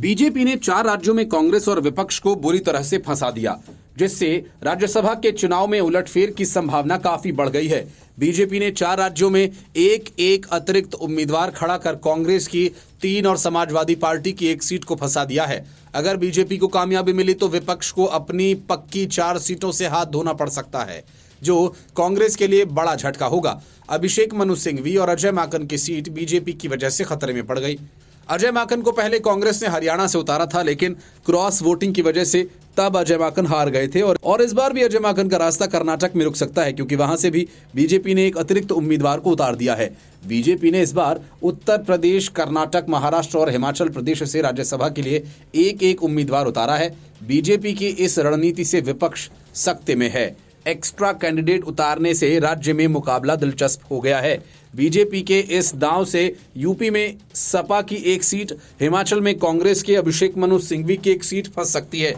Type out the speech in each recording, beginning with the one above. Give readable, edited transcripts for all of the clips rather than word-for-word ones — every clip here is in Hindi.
बीजेपी ने 4 राज्यों में कांग्रेस और विपक्ष को बुरी तरह से फंसा दिया, जिससे राज्यसभा के चुनाव में उलटफेर की संभावना काफी बढ़ गई है। बीजेपी ने 4 राज्यों में एक एक अतिरिक्त उम्मीदवार खड़ा कर कांग्रेस की 3 और समाजवादी पार्टी की 1 सीट को फंसा दिया है। अगर बीजेपी को कामयाबी मिली तो विपक्ष को अपनी पक्की 4 सीटों से हाथ धोना पड़ सकता है, जो कांग्रेस के लिए बड़ा झटका होगा। अभिषेक मनु सिंघवी और अजय माकन की सीट बीजेपी की वजह से खतरे में पड़ गई। अजय माकन को पहले कांग्रेस ने हरियाणा से उतारा था, लेकिन क्रॉस वोटिंग की वजह से तब अजय माकन हार गए थे और इस बार भी अजय माकन का रास्ता कर्नाटक में रुक सकता है, क्योंकि वहां से भी बीजेपी ने एक अतिरिक्त उम्मीदवार को उतार दिया है। बीजेपी ने इस बार उत्तर प्रदेश, कर्नाटक, महाराष्ट्र और हिमाचल प्रदेश से राज्यसभा के लिए एक एक उम्मीदवार उतारा है। बीजेपी की इस रणनीति से विपक्ष सख्ते में है। एक्स्ट्रा कैंडिडेट उतारने से राज्य में मुकाबला दिलचस्प हो गया है। बीजेपी के इस दांव से यूपी में सपा की 1 सीट, हिमाचल में कांग्रेस के अभिषेक मनु सिंघवी की 1 सीट फंस सकती है।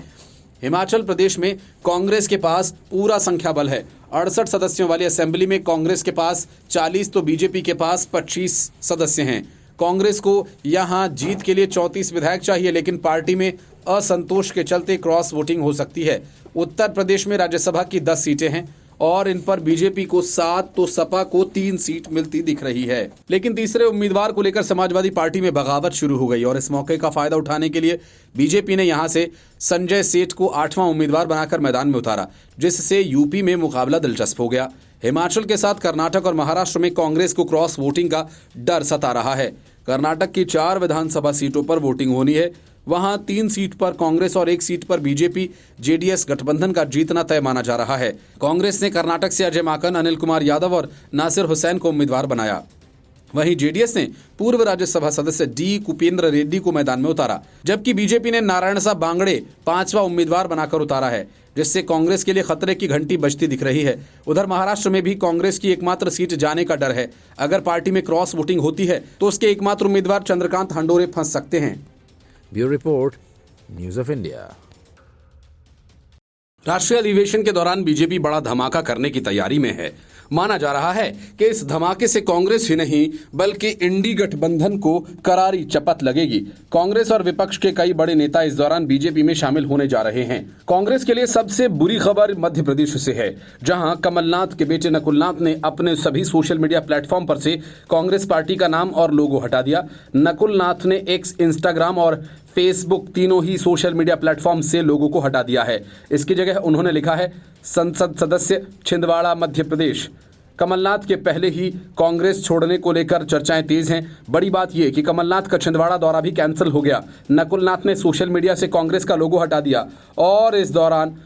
हिमाचल प्रदेश में कांग्रेस के पास पूरा संख्या बल है। 68 सदस्यों वाली असेंबली में कांग्रेस के पास 40 तो बीजेपी के पास 25 सदस्य हैं। कांग्रेस को यहां जीत के लिए 34 विधायक चाहिए, लेकिन पार्टी में असंतोष के चलते क्रॉस वोटिंग हो सकती है। उत्तर प्रदेश में राज्यसभा की 10 सीटें हैं और इन पर बीजेपी को 7 तो सपा को 3 सीट मिलती दिख रही है। लेकिन तीसरे उम्मीदवार को लेकर समाजवादी पार्टी में बगावत शुरू हो गई और इस मौके का फायदा उठाने के लिए बीजेपी ने यहां से संजय सेठ को 8वां उम्मीदवार बनाकर मैदान में उतारा, जिससे यूपी में मुकाबला दिलचस्प हो गया। हिमाचल के साथ कर्नाटक और महाराष्ट्र में कांग्रेस को क्रॉस वोटिंग का डर सता रहा है। कर्नाटक की 4 विधानसभा सीटों पर वोटिंग होनी है। वहां 3 सीट पर कांग्रेस और 1 सीट पर बीजेपी जेडीएस गठबंधन का जीतना तय माना जा रहा है। कांग्रेस ने कर्नाटक से अजय माकन, अनिल कुमार यादव और नासिर हुसैन को उम्मीदवार बनाया। वहीं जेडीएस ने पूर्व राज्यसभा सदस्य डी कुपेंद्र रेड्डी को मैदान में उतारा, जबकि बीजेपी ने नारायण साहब बांगड़े 5वां उम्मीदवार बनाकर उतारा है, जिससे कांग्रेस के लिए खतरे की घंटी बजती दिख रही है। उधर महाराष्ट्र में भी कांग्रेस की एकमात्र सीट जाने का डर है। अगर पार्टी में क्रॉस वोटिंग होती है तो उसके एकमात्र उम्मीदवार चंद्रकांत हंडोरे फंस सकते हैं। Bureau report, news of India. राष्ट्रीय अधिवेशन के दौरान बीजेपी बड़ा धमाका करने की तैयारी में है। माना जा रहा है कि इस धमाके से कांग्रेस ही नहीं बल्कि इंडी गठबंधन को करारी चपत लगेगी। कांग्रेस और विपक्ष के कई बड़े नेता इस दौरान बीजेपी में शामिल होने जा रहे हैं। कांग्रेस के लिए सबसे बुरी खबर मध्य प्रदेश से है, जहां कमलनाथ के बेटे नकुलनाथ ने अपने सभी सोशल मीडिया प्लेटफॉर्म पर से कांग्रेस पार्टी का नाम और लोगो हटा दिया। नकुलनाथ ने एक्स, इंस्टाग्राम और फेसबुक तीनों ही सोशल मीडिया प्लेटफॉर्म से लोगों को हटा दिया है। इसकी जगह उन्होंने लिखा है संसद सदस्य छिंदवाड़ा मध्य प्रदेश। कमलनाथ के पहले ही कांग्रेस छोड़ने को लेकर चर्चाएं तेज हैं। बड़ी बात यह कि कमलनाथ का छिंदवाड़ा दौरा भी कैंसिल हो गया। नकुलनाथ ने सोशल मीडिया से कांग्रेस का लोगो हटा दिया और इस दौरान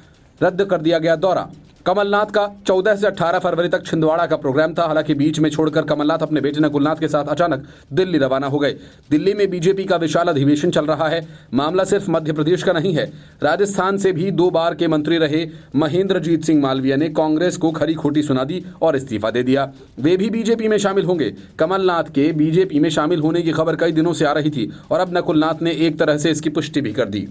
रद्द कर दिया गया दौरा। कमलनाथ का 14 से 18 फरवरी तक छिंदवाड़ा का प्रोग्राम था। हालांकि बीच में छोड़कर कमलनाथ अपने बेटे नकुलनाथ के साथ अचानक दिल्ली रवाना हो गए। दिल्ली में बीजेपी का विशाल अधिवेशन चल रहा है। मामला सिर्फ मध्य प्रदेश का नहीं है। राजस्थान से भी 2 बार के मंत्री रहे महेंद्रजीत सिंह मालवीय ने कांग्रेस को खरी खोटी सुना दी और इस्तीफा दे दिया। वे भी बीजेपी में शामिल होंगे। कमलनाथ के बीजेपी में शामिल होने की खबर कई दिनों से आ रही थी और अब नकुलनाथ ने एक तरह से इसकी पुष्टि भी कर दी।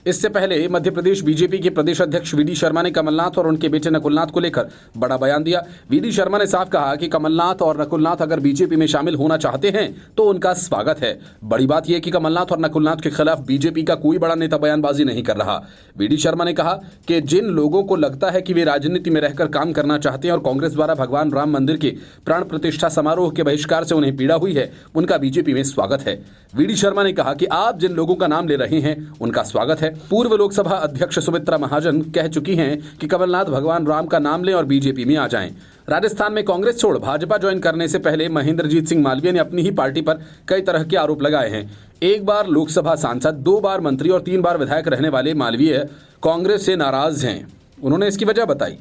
इससे पहले मध्य प्रदेश बीजेपी के प्रदेश अध्यक्ष वीडी शर्मा ने कमलनाथ और उनके बेटे नकुलनाथ को लेकर बड़ा बयान दिया। वीडी शर्मा ने साफ कहा कि कमलनाथ और नकुलनाथ अगर बीजेपी में शामिल होना चाहते हैं तो उनका स्वागत है। बड़ी बात यह कि कमलनाथ और नकुलनाथ के खिलाफ बीजेपी का कोई बड़ा नेता बयानबाजी नहीं कर रहा। वीडी शर्मा ने कहा कि जिन लोगों को लगता है कि वे राजनीति में रहकर काम करना चाहते हैं और कांग्रेस द्वारा भगवान राम मंदिर के प्राण प्रतिष्ठा समारोह के बहिष्कार से उन्हें पीड़ा हुई है, उनका बीजेपी में स्वागत है। वीडी शर्मा ने कहा कि आप जिन लोगों का नाम ले रहे हैं उनका स्वागत है। पूर्व लोकसभा अध्यक्ष सुमित्रा महाजन कह चुकी हैं कि कमलनाथ भगवान राम का नाम लें और बीजेपी में आ जाएं। राजस्थान में कांग्रेस छोड़ भाजपा ज्वाइन करने से पहले महेंद्रजीत सिंह मालवीय ने अपनी ही पार्टी पर कई तरह के आरोप लगाए हैं। 1 बार लोकसभा सांसद, 2 बार मंत्री और 3 बार विधायक रहने वाले मालवीय कांग्रेस से नाराज हैं। उन्होंने इसकी वजह बताई।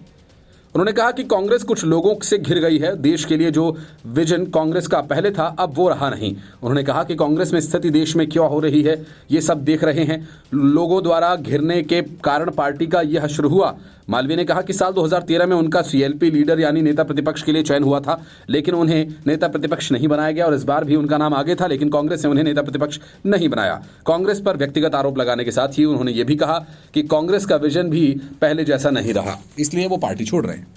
उन्होंने कहा कि कांग्रेस कुछ लोगों से घिर गई है। देश के लिए जो विजन कांग्रेस का पहले था अब वो रहा नहीं। उन्होंने कहा कि कांग्रेस में स्थिति देश में क्या हो रही है ये सब देख रहे हैं। लोगों द्वारा घिरने के कारण पार्टी का यह शुरू हुआ। मालवीय ने कहा कि साल 2013 में उनका सीएलपी लीडर यानी नेता प्रतिपक्ष के लिए चयन हुआ था, लेकिन उन्हें नेता प्रतिपक्ष नहीं बनाया गया और इस बार भी उनका नाम आगे था, लेकिन कांग्रेस ने उन्हें नेता प्रतिपक्ष नहीं बनाया। कांग्रेस पर व्यक्तिगत आरोप लगाने के साथ ही उन्होंने ये भी कहा कि कांग्रेस का विजन भी पहले जैसा नहीं रहा, इसलिए वो पार्टी छोड़ रहे हैं।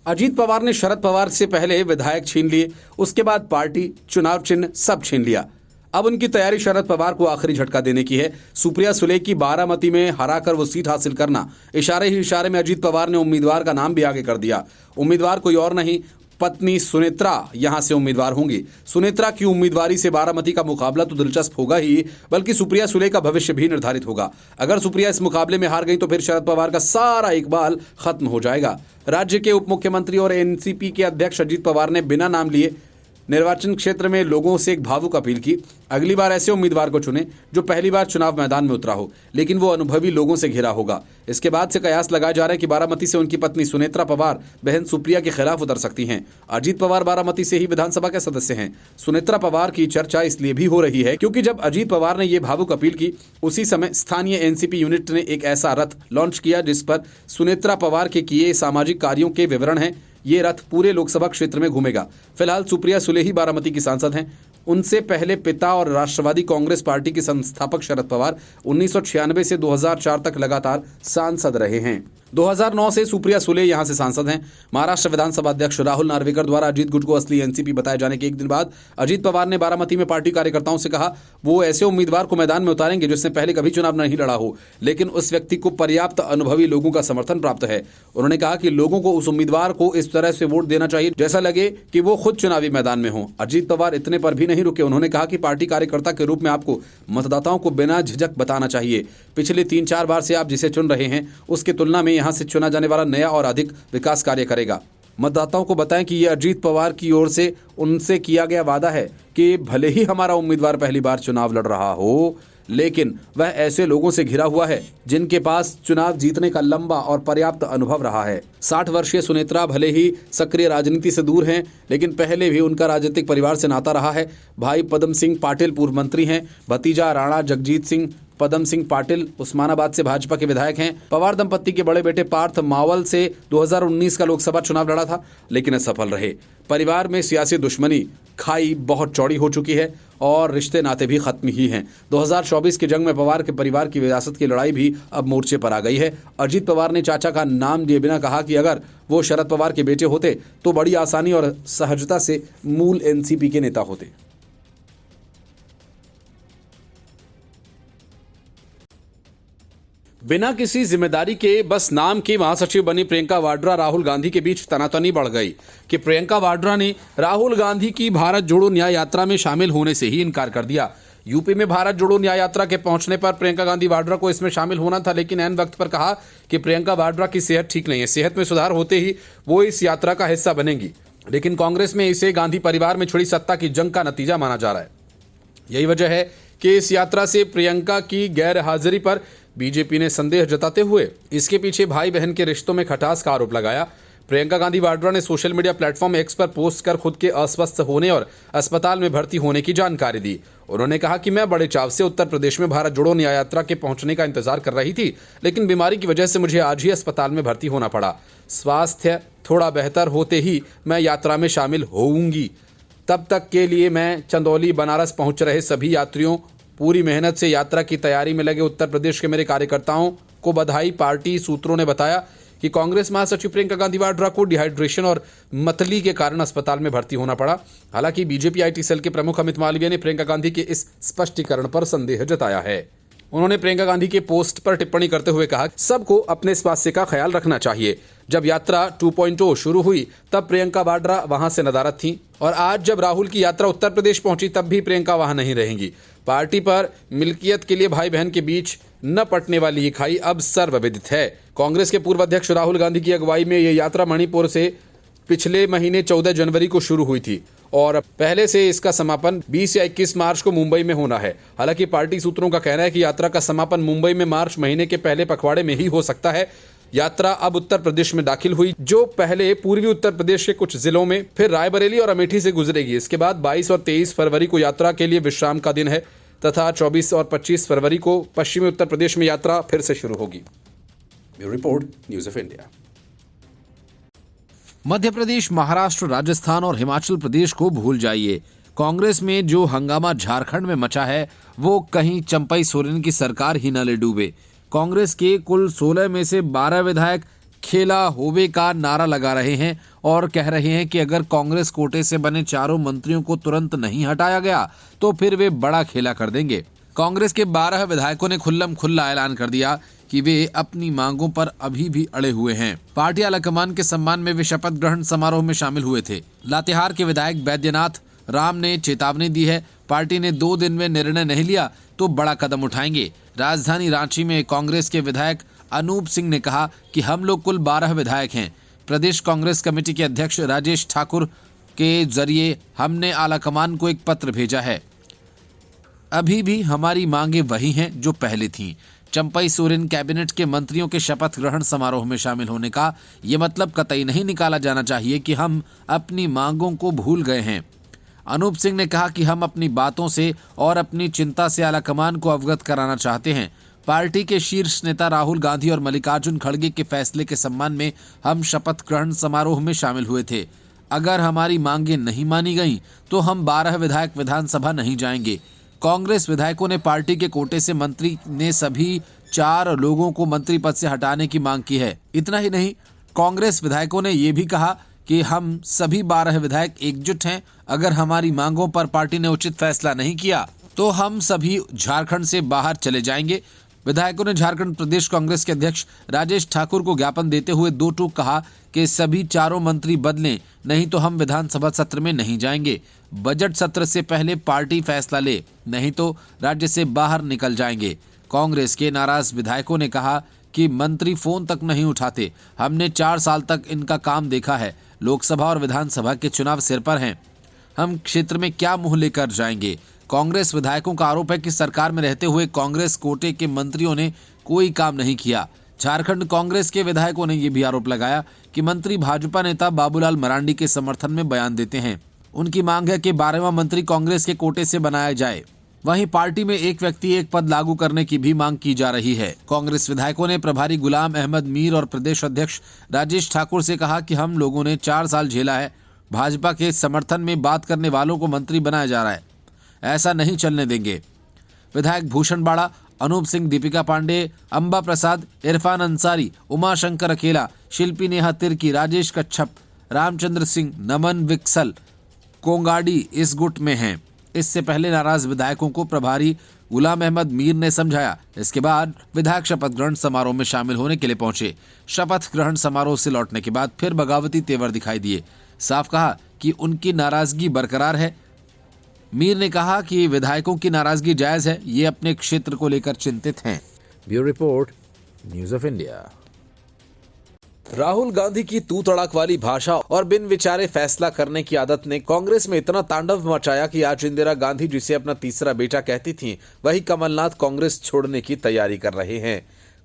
अजीत पवार ने शरद पवार से पहले विधायक छीन लिए, उसके बाद पार्टी, चुनाव चिन्ह सब छीन लिया। अब उनकी तैयारी शरद पवार को आखिरी झटका देने की है। सुप्रिया सुले की बारामती में हराकर वो सीट हासिल करना, इशारे ही इशारे में अजीत पवार ने उम्मीदवार का नाम भी आगे कर दिया। उम्मीदवार कोई और नहीं, पत्नी सुनेत्रा यहां से उम्मीदवार होंगी। सुनेत्रा की उम्मीदवारी से बारामती का मुकाबला तो दिलचस्प होगा ही, बल्कि सुप्रिया सुले का भविष्य भी निर्धारित होगा। अगर सुप्रिया इस मुकाबले में हार गई तो फिर शरद पवार का सारा इकबाल खत्म हो जाएगा। राज्य के उप मुख्यमंत्री और एनसीपी के अध्यक्ष अजीत पवार ने बिना नाम लिए निर्वाचन क्षेत्र में लोगों से एक भावुक अपील की, अगली बार ऐसे उम्मीदवार को चुने जो पहली बार चुनाव मैदान में उतरा हो, लेकिन वो अनुभवी लोगों से घिरा होगा। इसके बाद से कयास लगाए जा रहे हैं कि बारामती से उनकी पत्नी सुनेत्रा पवार बहन सुप्रिया के खिलाफ उतर सकती हैं। अजीत पवार बारामती से ही विधानसभा के सदस्य हैं। सुनेत्रा पवार की चर्चा इसलिए भी हो रही है क्योंकि जब अजीत पवार ने ये भावुक अपील की, उसी समय स्थानीय एनसीपी यूनिट ने एक ऐसा रथ लॉन्च किया जिस पर सुनेत्रा पवार के किए सामाजिक कार्यों के विवरण हैं। ये रथ पूरे लोकसभा क्षेत्र में घूमेगा। फिलहाल सुप्रिया सुले ही बारामती की सांसद हैं। उनसे पहले पिता और राष्ट्रवादी कांग्रेस पार्टी के संस्थापक शरद पवार 1996 से 2004 तक लगातार सांसद रहे हैं। 2009 से सुप्रिया सुले यहां से सांसद हैं। महाराष्ट्र विधानसभा अध्यक्ष राहुल नार्वेकर द्वारा अजीत गुट को असली एनसीपी बताए जाने के एक दिन बाद अजीत पवार ने बारामती में पार्टी कार्यकर्ताओं से कहा वो ऐसे उम्मीदवार को मैदान में उतारेंगे जिसने पहले कभी चुनाव नहीं लड़ा हो, लेकिन उस व्यक्ति को पर्याप्त अनुभवी लोगों का समर्थन प्राप्त है। उन्होंने कहा कि लोगों को उस उम्मीदवार को इस तरह से वोट देना चाहिए जैसा लगे कि वो खुद चुनावी मैदान में हो। अजीत पवार इतने पर भी नहीं रुके। उन्होंने कहा कि पार्टी कार्यकर्ता के रूप में आपको मतदाताओं को बिना झिझक बताना चाहिए। पिछले 3-4 बार से आप जिसे चुन रहे हैं उसकी तुलना में यहां से चुना जाने वाला नया और अधिक विकास कार्य करेगा। मतदाताओं को बताएं कि यह अजीत पवार की ओर से उनसे किया गया वादा है कि भले ही हमारा उम्मीदवार पहली बार चुनाव लड़ रहा हो, लेकिन वह ऐसे लोगों से घिरा हुआ है जिनके पास चुनाव जीतने का लंबा और पर्याप्त अनुभव रहा है। 60 वर्षीय सुनेत्रा भले ही सक्रिय राजनीति से दूर हैं, लेकिन पहले भी उनका राजनीतिक परिवार से नाता रहा है। भाई पदम सिंह पाटिल पूर्व मंत्री हैं। भतीजा राणा जगजीत सिंह पदम सिंह पाटिल उस्मानाबाद से भाजपा के विधायक हैं। पवार दंपत्ति के बड़े बेटे पार्थ मावल से 2019 का लोकसभा चुनाव लड़ा था, लेकिन असफल रहे। परिवार में सियासी दुश्मनी खाई बहुत चौड़ी हो चुकी है और रिश्ते नाते भी खत्म ही हैं। 2024 के जंग में पवार के परिवार की विरासत की लड़ाई भी अब मोर्चे पर आ गई है। अजीत पवार ने चाचा का नाम दिए बिना कहा कि अगर वो शरद पवार के बेटे होते तो बड़ी आसानी और सहजता से मूल एनसीपी के नेता होते। बिना किसी जिम्मेदारी के बस नाम की महासचिव बनी प्रियंका वाड्रा राहुल गांधी के बीच तनातनी बढ़ गई कि प्रियंका वाड्रा ने राहुल गांधी की भारत जोड़ो न्याय यात्रा में शामिल होने से ही इनकार कर दिया। यूपी में भारत जोड़ो न्याय यात्रा के पहुंचने पर प्रियंका गांधी वाड्रा को इसमें शामिल होना था, लेकिन ऐन वक्त पर कहा कि प्रियंका वाड्रा की सेहत ठीक नहीं है, सेहत में सुधार होते ही वो इस यात्रा का हिस्सा बनेंगी। लेकिन कांग्रेस में इसे गांधी परिवार में छिड़ी सत्ता की जंग का नतीजा माना जा रहा है। यही वजह है कि इस यात्रा से प्रियंका की गैर हाजिरी पर बीजेपी ने संदेह जताते हुए इसके पीछे भाई बहन के रिश्तों में खटास का आरोप लगाया। प्रियंका गांधी वाड्रा ने सोशल मीडिया प्लेटफॉर्म एक्स पर पोस्ट कर खुद के अस्वस्थ होने और अस्पताल में भर्ती होने की जानकारी दी। उन्होंने कहा कि मैं बड़े चाव से उत्तर प्रदेश में भारत जोड़ो न्याय यात्रा के पहुंचने का इंतजार कर रही थी, लेकिन बीमारी की वजह से मुझे आज ही अस्पताल में भर्ती होना पड़ा। स्वास्थ्य थोड़ा बेहतर होते ही मैं यात्रा में शामिल होऊंगी। तब तक के लिए मैं चंदौली बनारस पहुंच रहे सभी यात्रियों, पूरी मेहनत से यात्रा की तैयारी में लगे उत्तर प्रदेश के मेरे कार्यकर्ताओं को बधाई। पार्टी सूत्रों ने बताया कि कांग्रेस महासचिव प्रियंका गांधी वाड्रा को डिहाइड्रेशन और मतली के कारण अस्पताल में भर्ती होना पड़ा। हालांकि बीजेपी आईटी सेल के प्रमुख अमित मालवीय ने प्रियंका गांधी के इस स्पष्टीकरण पर संदेह जताया है। उन्होंने प्रियंका गांधी के पोस्ट पर टिप्पणी करते हुए कहा, सबको अपने स्वास्थ्य का ख्याल रखना चाहिए। जब यात्रा 2.0 शुरू हुई तब प्रियंका वाड्रा वहां से नदारद थीं और आज जब राहुल की यात्रा उत्तर प्रदेश पहुंची तब भी प्रियंका वहां नहीं रहेंगी। पार्टी पर मिल्कियत के लिए भाई बहन के बीच न पटने वाली ये खाई अब सर्वविदित है। कांग्रेस के पूर्व अध्यक्ष राहुल गांधी की अगुवाई में ये यात्रा मणिपुर से पिछले महीने 14 जनवरी को शुरू हुई थी और पहले से इसका समापन 20 या 21 मार्च को मुंबई में होना है। हालांकि पार्टी सूत्रों का कहना है कि यात्रा का समापन मुंबई में मार्च महीने के पहले पखवाड़े में ही हो सकता है। यात्रा अब उत्तर प्रदेश में दाखिल हुई, जो पहले पूर्वी उत्तर प्रदेश के कुछ जिलों में, फिर रायबरेली और अमेठी से गुजरेगी। इसके बाद 22 और 23 फरवरी को यात्रा के लिए विश्राम का दिन है तथा 24 और 25 फरवरी को पश्चिमी उत्तर प्रदेश में यात्रा फिर से शुरू होगी। Bureau report, news of India. Madhya Pradesh, Maharashtra, Rajasthan और हिमाचल प्रदेश को भूल जाइए। कांग्रेस में जो हंगामा झारखंड में मचा है वो कहीं चंपई सोरेन की सरकार ही न ले डूबे। कांग्रेस के कुल 16 में से 12 विधायक खेला होवे का नारा लगा रहे हैं और कह रहे हैं कि अगर कांग्रेस कोटे से बने चारों मंत्रियों को तुरंत नहीं हटाया गया तो फिर वे बड़ा खेला कर देंगे। कांग्रेस के 12 विधायकों ने खुल्लम खुल्ला ऐलान कर दिया कि वे अपनी मांगों पर अभी भी अड़े हुए हैं। पार्टी आलाकमान के सम्मान में वे शपथ ग्रहण समारोह में शामिल हुए थे। लातेहार के विधायक बैद्यनाथ राम ने चेतावनी दी है, पार्टी ने 2 दिन में निर्णय नहीं लिया तो बड़ा कदम उठाएंगे। राजधानी रांची में कांग्रेस के विधायक अनूप सिंह ने कहा कि हम लोग कुल 12 विधायक हैं। प्रदेश कांग्रेस कमेटी के अध्यक्ष राजेश ठाकुर के जरिए हमने आलाकमान को एक पत्र भेजा है। अभी भी हमारी मांगे वही हैं जो पहले थीं। चंपई सोरेन कैबिनेट के मंत्रियों के शपथ ग्रहण समारोह में शामिल होने का ये मतलब कतई नहीं निकाला जाना चाहिए कि हम अपनी मांगों को भूल गए हैं। अनूप सिंह ने कहा कि हम अपनी बातों से और अपनी चिंता से आलाकमान को अवगत कराना चाहते हैं। पार्टी के शीर्ष नेता राहुल गांधी और मल्लिकार्जुन खड़गे के फैसले के सम्मान में हम शपथ ग्रहण समारोह में शामिल हुए थे। अगर हमारी मांगें नहीं मानी गईं तो हम 12 विधायक विधानसभा नहीं जाएंगे। कांग्रेस विधायकों ने पार्टी के कोटे से मंत्री ने सभी 4 लोगों को मंत्री पद से हटाने की मांग की है। इतना ही नहीं, कांग्रेस विधायकों ने ये भी कहा कि हम सभी 12 विधायक एकजुट हैं। अगर हमारी मांगों पर पार्टी ने उचित फैसला नहीं किया तो हम सभी झारखंड से बाहर चले जाएंगे। विधायकों ने झारखंड प्रदेश कांग्रेस के अध्यक्ष राजेश ठाकुर को ज्ञापन देते हुए 2 टूक कहा कि सभी 4 मंत्री बदलें, नहीं तो हम विधानसभा सत्र में नहीं जाएंगे। बजट सत्र से पहले पार्टी फैसला ले, नहीं तो राज्य से बाहर निकल जाएंगे। कांग्रेस के नाराज विधायकों ने कहा कि मंत्री फोन तक नहीं उठाते। हमने 4 साल तक इनका काम देखा है। लोकसभा और विधानसभा के चुनाव सिर पर हैं। हम क्षेत्र में क्या मुंह लेकर जाएंगे। कांग्रेस विधायकों का आरोप है कि सरकार में रहते हुए कांग्रेस कोटे के मंत्रियों ने कोई काम नहीं किया। झारखंड कांग्रेस के विधायकों ने यह भी आरोप लगाया कि मंत्री भाजपा नेता बाबूलाल मरांडी के समर्थन में बयान देते हैं। उनकी मांग है कि 12वां मंत्री कांग्रेस के कोटे से बनाया जाए। वहीं पार्टी में एक व्यक्ति एक पद लागू करने की भी मांग की जा रही है। कांग्रेस विधायकों ने प्रभारी गुलाम अहमद मीर और प्रदेश अध्यक्ष राजेश ठाकुर से कहा कि हम लोगों ने 4 साल झेला है। भाजपा के समर्थन में बात करने वालों को मंत्री बनाया जा रहा है, ऐसा नहीं चलने देंगे। विधायक भूषण बाड़ा, अनूप सिंह, दीपिका पांडे, अंबा प्रसाद, इरफान अंसारी, उमाशंकर अकेला, शिल्पी नेहा तिर्की, राजेश कच्छप, रामचंद्र सिंह, नमन विक्सल, कोंगाडी इस गुट में हैं। इससे पहले नाराज विधायकों को प्रभारी गुलाम अहमद मीर ने समझाया। इसके बाद विधायक शपथ ग्रहण समारोह में शामिल होने के लिए पहुंचे। शपथ ग्रहण समारोह से लौटने के बाद फिर बगावती तेवर दिखाई दिए। साफ कहा कि उनकी नाराजगी बरकरार है। मीर ने कहा कि विधायकों की नाराजगी जायज है, ये अपने क्षेत्र को लेकर चिंतित हैं। Bureau report, news of India. Rahul Gandhi की तू तड़ाक वाली भाषा और बिन विचारे फैसला करने की आदत ने कांग्रेस में इतना तांडव मचाया कि आज इंदिरा गांधी जिसे अपना तीसरा बेटा कहती थीं, वही कमलनाथ कांग्रेस छोड़ने की तैयारी कर रहे हैं।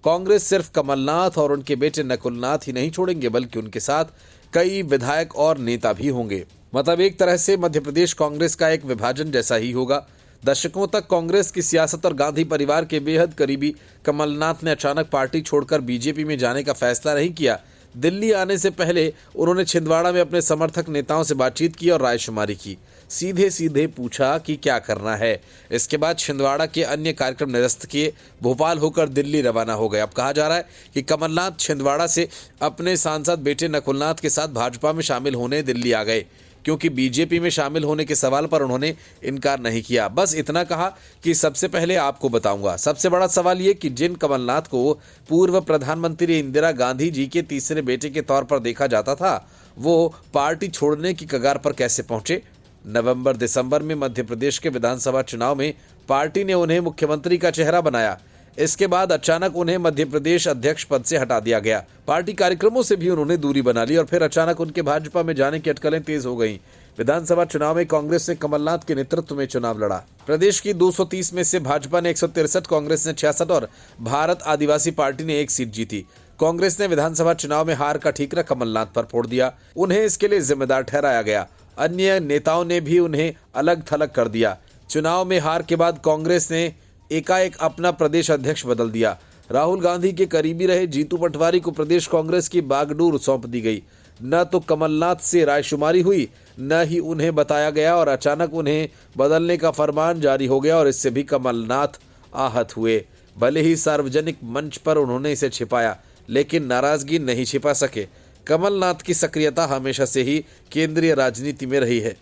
कांग्रेस सिर्फ कमलनाथ और उनके बेटे नकुलनाथ ही नहीं छोड़ेंगे, बल्कि उनके साथ कई विधायक और नेता भी होंगे। मतलब एक तरह से मध्य प्रदेश कांग्रेस का एक विभाजन जैसा ही होगा। दशकों तक कांग्रेस की सियासत और गांधी परिवार के बेहद करीबी कमलनाथ ने अचानक पार्टी छोड़कर बीजेपी में जाने का फैसला नहीं किया। दिल्ली आने से पहले उन्होंने छिंदवाड़ा में अपने समर्थक नेताओं से बातचीत की और रायशुमारी की। सीधे सीधे पूछा कि क्या करना है। इसके बाद छिंदवाड़ा के अन्य कार्यक्रम निरस्त किए, भोपाल होकर दिल्ली रवाना हो गए। अब कहा जा रहा है कि कमलनाथ छिंदवाड़ा से अपने सांसद बेटे नकुलनाथ के साथ भाजपा में शामिल होने दिल्ली आ गए, क्योंकि बीजेपी में शामिल होने के सवाल पर उन्होंने इनकार नहीं किया। बस इतना कहा कि सबसे पहले आपको बताऊंगा। सबसे बड़ा सवाल ये कि जिन कमलनाथ को पूर्व प्रधानमंत्री इंदिरा गांधी जी के तीसरे बेटे के तौर पर देखा जाता था, वो पार्टी छोड़ने की कगार पर कैसे पहुंचे। नवंबर दिसंबर में मध्य प्रदेश के विधानसभा चुनाव में पार्टी ने उन्हें मुख्यमंत्री का चेहरा बनाया। इसके बाद अचानक उन्हें मध्य प्रदेश अध्यक्ष पद से हटा दिया गया। पार्टी कार्यक्रमों से भी उन्होंने दूरी बना ली और फिर अचानक उनके भाजपा में जाने की अटकलें तेज हो गईं। विधानसभा चुनाव में कांग्रेस ने कमलनाथ के नेतृत्व में चुनाव लड़ा। प्रदेश की 230 में से भाजपा ने 163, कांग्रेस ने 66 और भारत आदिवासी पार्टी ने 1 सीट जीती। कांग्रेस ने विधानसभा चुनाव में हार का ठीकरा कमलनाथ पर फोड़ दिया। उन्हें इसके लिए जिम्मेदार ठहराया गया। अन्य नेताओं ने भी उन्हें अलग थलग कर दिया। चुनाव में हार के बाद कांग्रेस ने एकाएक अपना प्रदेश अध्यक्ष बदल दिया। राहुल गांधी के करीबी रहे जीतू पटवारी को प्रदेश कांग्रेस की बागडोर सौंप दी गई। न तो कमलनाथ से रायशुमारी हुई, न ही उन्हें बताया गया और अचानक उन्हें बदलने का फरमान जारी हो गया और इससे भी कमलनाथ आहत हुए। भले ही सार्वजनिक मंच पर उन्होंने इसे छिपाया, लेकिन नाराजगी नहीं छिपा सके। कमलनाथ की सक्रियता हमेशा से ही केंद्रीय राजनीति में रही है।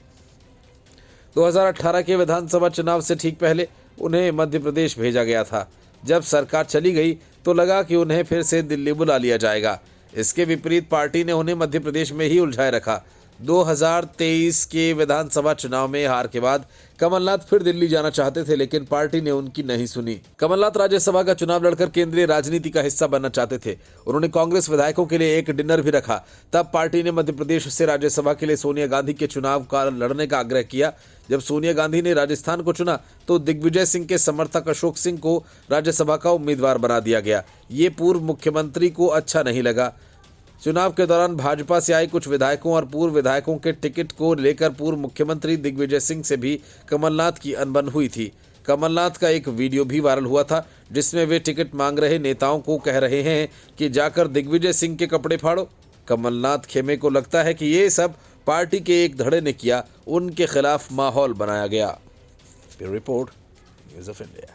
2018 के विधानसभा चुनाव से ठीक पहले उन्हें मध्य प्रदेश भेजा गया था। जब सरकार चली गई तो लगा कि उन्हें फिर से दिल्ली बुला लिया जाएगा। इसके विपरीत पार्टी ने उन्हें मध्य प्रदेश में ही उलझाए रखा। 2023 के विधानसभा चुनाव में हार के बाद कमलनाथ फिर दिल्ली जाना चाहते थे, लेकिन पार्टी ने उनकी नहीं सुनी। कमलनाथ राज्यसभा का चुनाव लड़कर केंद्रीय राजनीति का हिस्सा बनना चाहते थे। उन्होंने कांग्रेस विधायकों के लिए एक डिनर भी रखा। तब पार्टी ने मध्य प्रदेश से राज्यसभा के लिए सोनिया गांधी के चुनाव का लड़ने का आग्रह किया। जब सोनिया गांधी ने राजस्थान को चुना तो दिग्विजय सिंह के समर्थक अशोक सिंह को राज्यसभा का उम्मीदवार बना दिया गया। ये पूर्व मुख्यमंत्री को अच्छा नहीं लगा। चुनाव के दौरान भाजपा से आए कुछ विधायकों और पूर्व विधायकों के टिकट को लेकर पूर्व मुख्यमंत्री दिग्विजय सिंह से भी कमलनाथ की अनबन हुई थी। कमलनाथ का एक वीडियो भी वायरल हुआ था, जिसमें वे टिकट मांग रहे नेताओं को कह रहे हैं कि जाकर दिग्विजय सिंह के कपड़े फाड़ो। कमलनाथ खेमे को लगता है कि ये सब पार्टी के एक धड़े ने किया, उनके खिलाफ माहौल बनाया गया। Bureau report, news of India.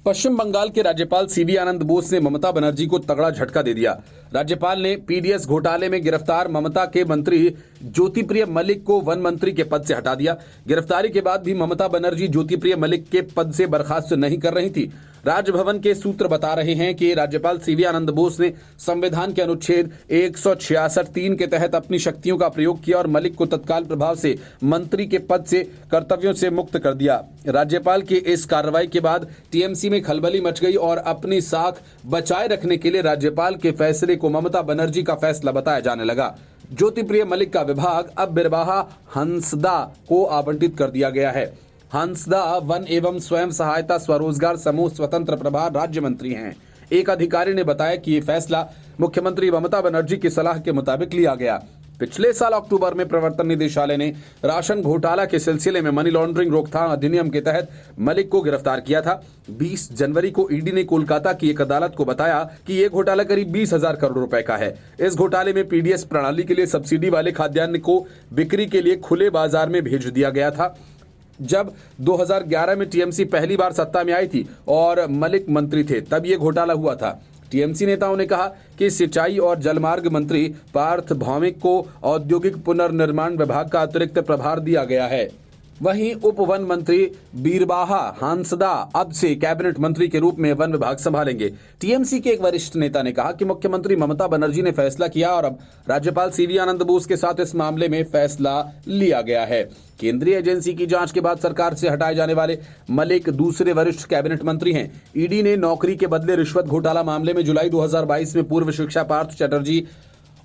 Paschim Bangal के राज्यपाल सीवी आनंद बोस ने ममता बनर्जी को तगड़ा झटका दे दिया। राज्यपाल ने पीडीएस घोटाले में गिरफ्तार ममता के मंत्री ज्योतिप्रिय मलिक को वन मंत्री के पद से हटा दिया। गिरफ्तारी के बाद भी ममता बनर्जी ज्योतिप्रिय मलिक के पद से बर्खास्त नहीं कर रही थी। राजभवन के सूत्र बता रहे हैं कि राज्यपाल सीवी आनंद बोस ने संविधान के अनुच्छेद 166(3) के तहत अपनी शक्तियों का प्रयोग किया और मलिक को तत्काल प्रभाव से मंत्री के पद से कर्तव्यों से मुक्त कर दिया। राज्यपाल की इस कार्रवाई के बाद टीएमसी में खलबली मच गई और अपनी साख बचाए रखने के लिए राज्यपाल के फैसले को ममता बनर्जी का फैसला बताया जाने लगा। ज्योतिप्रिय मलिक का विभाग अब बिरबाहा हंसदा को आवंटित कर दिया गया है। हंसदा वन एवं स्वयं सहायता स्वरोजगार समूह स्वतंत्र प्रभार राज्य मंत्री हैं। एक अधिकारी ने बताया कि ये फैसला मुख्यमंत्री ममता बनर्जी की सलाह के मुताबिक लिया गया। पिछले साल अक्टूबर में प्रवर्तन निदेशालय ने राशन घोटाला के सिलसिले में मनी लॉन्ड्रिंग रोकथाम अधिनियम के तहत मलिक को गिरफ्तार किया था। 20 जनवरी को ईडी ने कोलकाता की एक अदालत को बताया कि यह घोटाला करीब 20,000 करोड़ रुपए का है। इस घोटाले में पीडीएस प्रणाली के लिए सब्सिडी वाले खाद्यान्न को बिक्री के लिए खुले बाजार में भेज दिया गया था। जब 2011 में टीएमसी पहली बार सत्ता में आई थी और मलिक मंत्री थे, तब ये घोटाला हुआ था। टीएमसी नेताओं ने कहा कि सिंचाई और जलमार्ग मंत्री पार्थ भौमिक को औद्योगिक पुनर्निर्माण विभाग का अतिरिक्त प्रभार दिया गया है। वहीं उप वन मंत्री बीरबाहा हांसदा अब से कैबिनेट मंत्री के रूप में वन विभाग संभालेंगे। टीएमसी के एक वरिष्ठ नेता ने कहा कि मुख्यमंत्री ममता बनर्जी ने फैसला किया और अब राज्यपाल सीवी आनंद बोस के साथ इस मामले में फैसला लिया गया है। केंद्रीय एजेंसी की जांच के बाद सरकार से हटाए जाने वाले मलिक दूसरे वरिष्ठ कैबिनेट मंत्री हैं। ईडी ने नौकरी के बदले रिश्वत घोटाला मामले में जुलाई 2022 में पूर्व शिक्षा पार्थ चटर्जी,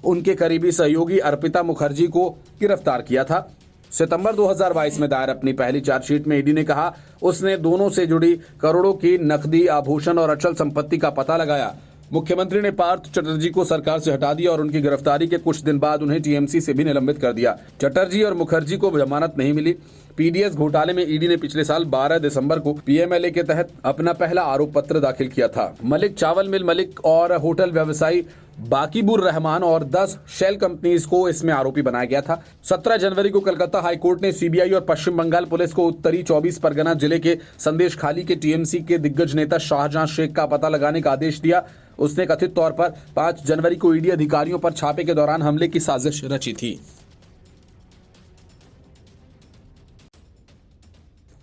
उनके करीबी सहयोगी अर्पिता मुखर्जी को गिरफ्तार किया था। सितंबर 2022 में दायर अपनी पहली चार्जशीट में ईडी ने कहा उसने दोनों से जुड़ी करोड़ों की नकदी, आभूषण और अचल संपत्ति का पता लगाया। मुख्यमंत्री ने पार्थ चटर्जी को सरकार से हटा दिया और उनकी गिरफ्तारी के कुछ दिन बाद उन्हें टीएमसी से भी निलंबित कर दिया। चटर्जी और मुखर्जी को जमानत नहीं मिली। पीडीएस घोटाले में ईडी ने पिछले साल 12 दिसंबर को पीएमएलए के तहत अपना पहला आरोप पत्र दाखिल किया था। मलिक चावल मिल मलिक और होटल व्यवसायी बाकिबुर रहमान और 10 शेल कंपनीज को इसमें आरोपी बनाया गया था। 17 जनवरी को कलकत्ता हाईकोर्ट ने सीबीआई और पश्चिम बंगाल पुलिस को उत्तरी 24 परगना जिले के संदेशखाली के टीएमसी के दिग्गज नेता शाहजहां शेख का पता लगाने का आदेश दिया। उसने कथित तौर पर 5 जनवरी को ईडी अधिकारियों पर छापे के दौरान हमले की साजिश रची थी।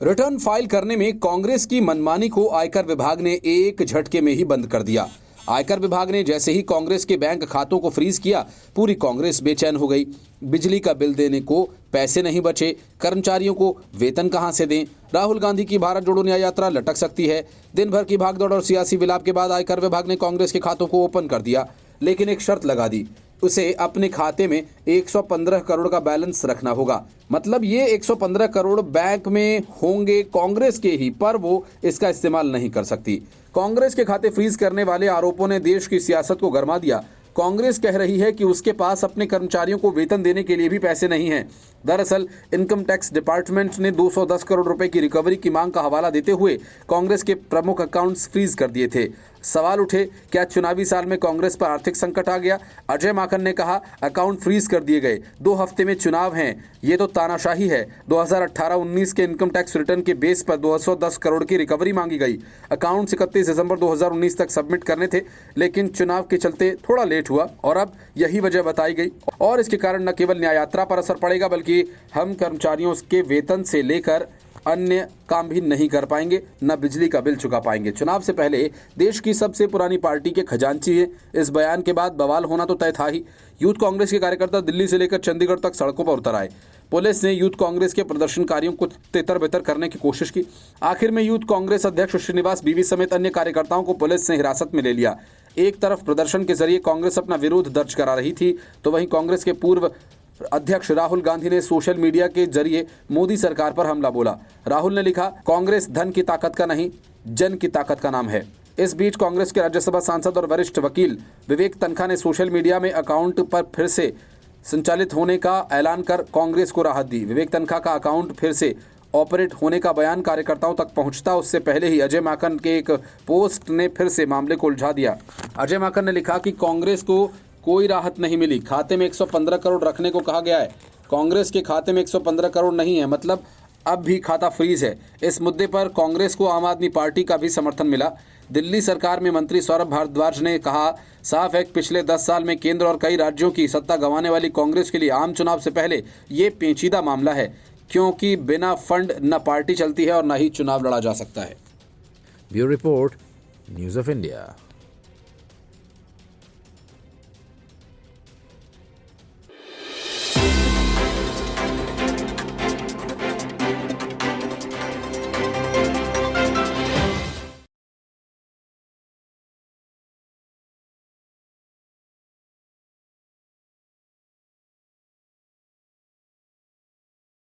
रिटर्न फाइल करने में कांग्रेस की मनमानी को आयकर विभाग ने एक झटके में ही बंद कर दिया। आयकर विभाग ने जैसे ही कांग्रेस के बैंक खातों को फ्रीज किया, पूरी कांग्रेस बेचैन हो गई। बिजली का बिल देने को पैसे नहीं बचे, कर्मचारियों को वेतन कहां से दें। राहुल गांधी की भारत जोड़ो न्याय यात्रा लटक सकती है। दिन भर की भागदौड़ और सियासी विलाप के बाद आयकर विभाग ने कांग्रेस के खातों को ओपन कर दिया, लेकिन एक शर्त लगा दी, उसे अपने खाते में 115 करोड़ का बैलेंस रखना होगा। मतलब ये 115 करोड़ बैंक में होंगे कांग्रेस के ही, पर वो इसका इस्तेमाल नहीं कर सकती। कांग्रेस के खाते फ्रीज करने वाले आरोपों ने देश की सियासत को गरमा दिया। कांग्रेस कह रही है कि उसके पास अपने कर्मचारियों को वेतन देने के लिए भी पैसे नहीं हैं। दरअसल इनकम टैक्स डिपार्टमेंट ने 210 करोड़ रुपए की रिकवरी की मांग का हवाला देते हुए कांग्रेस के प्रमुख अकाउंट्स फ्रीज कर दिए थे। सवाल उठे, क्या चुनावी साल में कांग्रेस पर आर्थिक संकट आ गया? अजय माकन ने कहा, अकाउंट फ्रीज कर दिए गए, 2 हफ्ते में चुनाव हैं, ये तो तानाशाही है। 2018-19 के इनकम टैक्स रिटर्न के बेस पर 210 करोड़ की रिकवरी मांगी गई। अकाउंट 31 दिसंबर 2019 तक सबमिट करने थे, लेकिन चुनाव के चलते थोड़ा लेट हुआ और अब यही वजह बताई गई। और इसके कारण न केवल न्याय यात्रा पर असर पड़ेगा, बल्कि हम कर्मचारियों के वेतन से लेकर अन्य काम भी नहीं कर पाएंगे, न बिजली का बिल चुका पाएंगे। चुनाव से पहले देश की सबसे पुरानी पार्टी के खजांची हैं। इस बयान के बाद बवाल होना तो तय था ही। यूथ कांग्रेस के कार्यकर्ता दिल्ली से लेकर चंडीगढ़ तक सड़कों पर उतर आए। पुलिस ने यूथ कांग्रेस के प्रदर्शनकारियों को तितर-बितर करने की कोशिश की। आखिर में यूथ कांग्रेस अध्यक्ष श्रीनिवास बीवी समेत अन्य कार्यकर्ताओं को पुलिस ने हिरासत में ले लिया। एक तरफ प्रदर्शन के जरिए कांग्रेस अपना विरोध दर्ज करा रही थी, तो वहीं कांग्रेस के पूर्व अध्यक्ष राहुल गांधी ने सोशल मीडिया के जरिए मोदी सरकार पर हमला बोला। राहुल ने लिखा, कांग्रेस धन की ताकत का नहीं, जन की ताकत का नाम है। इस बीच कांग्रेस के राज्यसभा सांसद और वरिष्ठ वकील विवेक तन्खा ने सोशल मीडिया में अकाउंट पर फिर से संचालित होने का ऐलान कर कांग्रेस को राहत दी। विवेक तन्खा का अकाउंट फिर से ऑपरेट होने का बयान कार्यकर्ताओं तक पहुंचता उससे पहले ही अजय माकन के एक पोस्ट ने फिर से मामले को उलझा दिया। अजय माकन ने लिखा कि कांग्रेस को कोई राहत नहीं मिली, खाते में 115 करोड़ रखने को कहा गया है। कांग्रेस के खाते में 115 करोड़ नहीं है, मतलब अब भी खाता फ्रीज है। इस मुद्दे पर कांग्रेस को आम आदमी पार्टी का भी समर्थन मिला। दिल्ली सरकार में मंत्री सौरभ भारद्वाज ने कहा, साफ है कि पिछले 10 साल में केंद्र और कई राज्यों की सत्ता गंवाने वाली कांग्रेस के लिए आम चुनाव से पहले ये पेचीदा मामला है, क्योंकि बिना फंड न पार्टी चलती है और न ही चुनाव लड़ा जा सकता है। Bureau report, news of India.